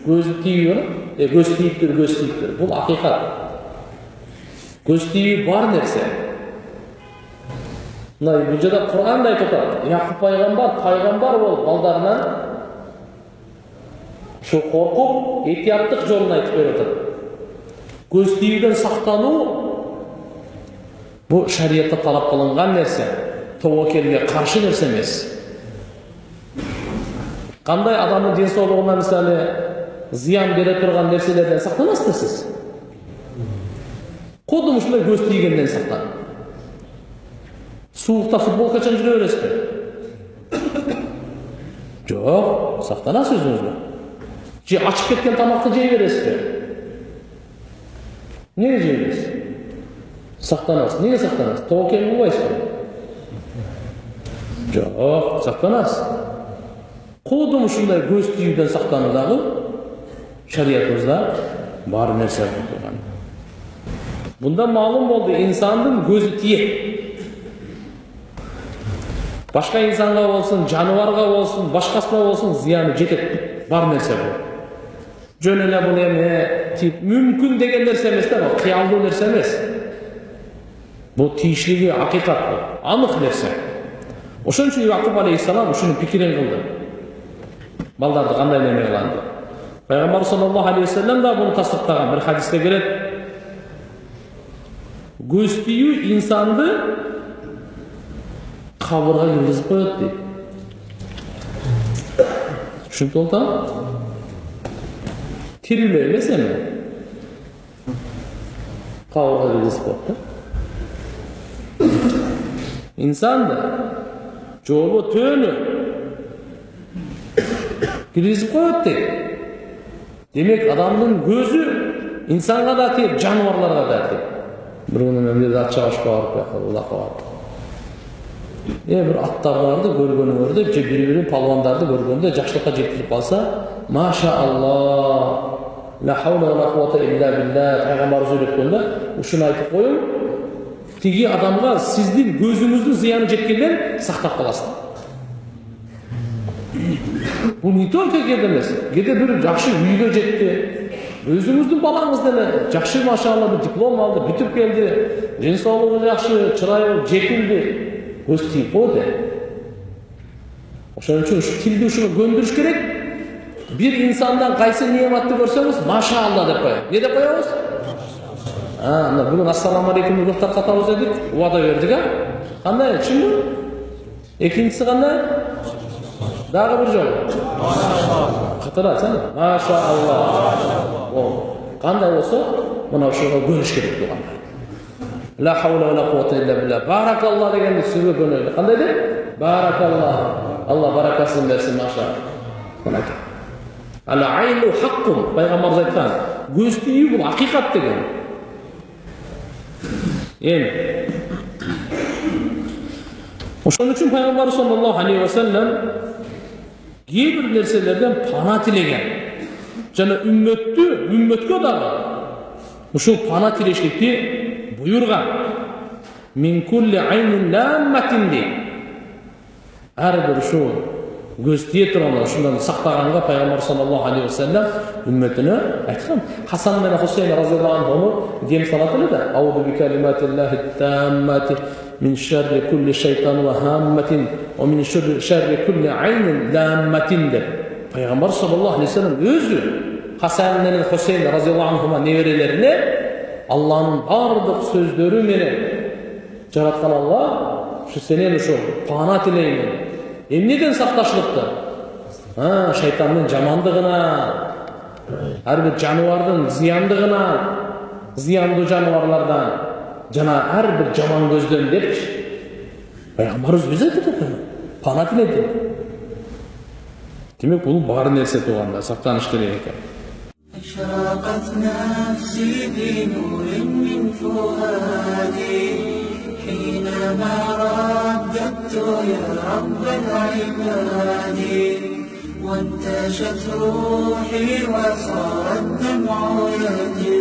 көз тийиптир. Бул акыйкат. Көз тийүү бар нерсе. Мына бул жерде Кур'анда айтып атат. Якуб пайгамбар болуп балдарынан şu korkup ehtiyatlık жолун айтып берип атат. Көз тийүүдөн сактануу bu şariatта талап кылынган нерсе, тобокелге каршы нерсе эмес. Кандай адамдын ден соолугуна мисалы зыян бере турган нерселерден сактанасыздар сиз? Kodum ушундай көз тийгенден сактан. Суукта футбол качан жүрө бересизби? Жок, сактанасыз өзүңүзгө. Же ачып кеткен тамакты жей бересизби? Неге жей бересиз? Сактанасыз. Неге сактанасыз? Тобоkel болбойсузбу? Жок, сактанасыз. Kodum ушундай көз тийүүдөн сактануу дагы шариятыбызда бар нерсе болгон. Бунда маалым болду, инсандын көзү тиет. Башка инсанга болсун, жаныбарга болсун, башкасына болсун зыяны жетет. Бар нерсе бул. Жөн эле бул эме тип мүмкүн деген нерсе эмес да, кыялдуу нерсе эмес. Бул тийишлиги акыйкат бул, анык нерсе. Ошон үчүн Якуб алейхиссалам ушуну пикирин кылды. Балдарды кандай неме кылган деп. Пайгамбар саллаллаху алейхи вассалам да буну тасдиктаган. Бир хадисте келет. Көз тийүү инсанды кабырга киргизип коет дейт. Түшүнүп болдуңбу? Тирилөө эмес эми. Кабырга киргизип коет да. Инсанды жолу төөнү киргизип коет дейт. Демек адамдын көзү инсанга да тип, жаныбарларга да тип. Bir күнү мен ат чабышка барып, улакка барып. Бир аттарды көргөнүңөрдө, же бири-бирин палвандарды көргөндө жакшылыкка жеткирип калса, машааллах, ла хаула ва ла куввата илля билlah, пайгамбарыбыз үйрөткөндө, ушуну айтып коюң, тиги адамга сиздин көзүңүздүн зыяны жеткенден сактап каласыз. Бул не только кээде эмес, кээде бир жакшы үйгө жетти. Өзүңүздүн балаңыз деле жакшы машаалла бир диплом алды, бүтүп келди, ден соолугу жакшы, чырайы жетилди, көз тийип койду. Ошон үчүн ушу тилди ушуга көндүрүш керек. Бир инсандан кайсы неаматты көрсөңүз, машаалла деп коебуз. Не деп коебуз? Мына бүгүн ассаламу алейкум деп таркатабыз дедик, убада бердик, кандай, түшүндүңбү? Экинчиси кандай? Дагы бир жолу. Катырасын. Машаалла. Кандай болсо, мына ушуга көнүш керек болгондар. Ла хаула ва ла куввата илля билlah. Баракалла дегенди сөзгө көнөлү. Кандай деп? Баракалла. Алла баракасын берсин, машаалла. Мына. Ала айну хаккун. Пайгамбарыбыз айткан. Көз тийүү бул акыйкат деген. Эми ошон үчүн пайгамбар саллаллаху алейхи ва саллям кээ бир нерселерден пана тилеген. Жана үммөткө дагы ушул пана тилешлекти буйрган. Мин кулли айнин ламматин ди. Ар бир ушул көз тие турган ушундан сактаганга пайгамбар саллаллаху алейхи ва саллям үммөтүнө айткан. Хасан менен Хусейн разияллаху анхуму дем салат эле да. Аузу би калиматиллахи таммати min şerri kulli şeytan ve hammetin ve min şerri kulli aynin lammetin der. Peygamber sallallahu aleyhi ve sellem özü Hasan menен Hüseyin razıyallahu anhuma neverelerine Allah'ın bardıq sözleri menен jaratkan Allah şu senen şu pana tileymen. Neden saktaşılıptı? Şeytanın jamandığına, her bir canavardın ziyanlı canavarlardan жана ар бир жаман көздөн депчи пайгамбарыбыз өзү айтып атат. Пана тиледи. Демек бул бар нерсе тууганда сактаныш керек экен. أشرقت نفسي بنور من فؤادي حينما رددت يا رب العباد وانتشت روحي وصار الدمع يجري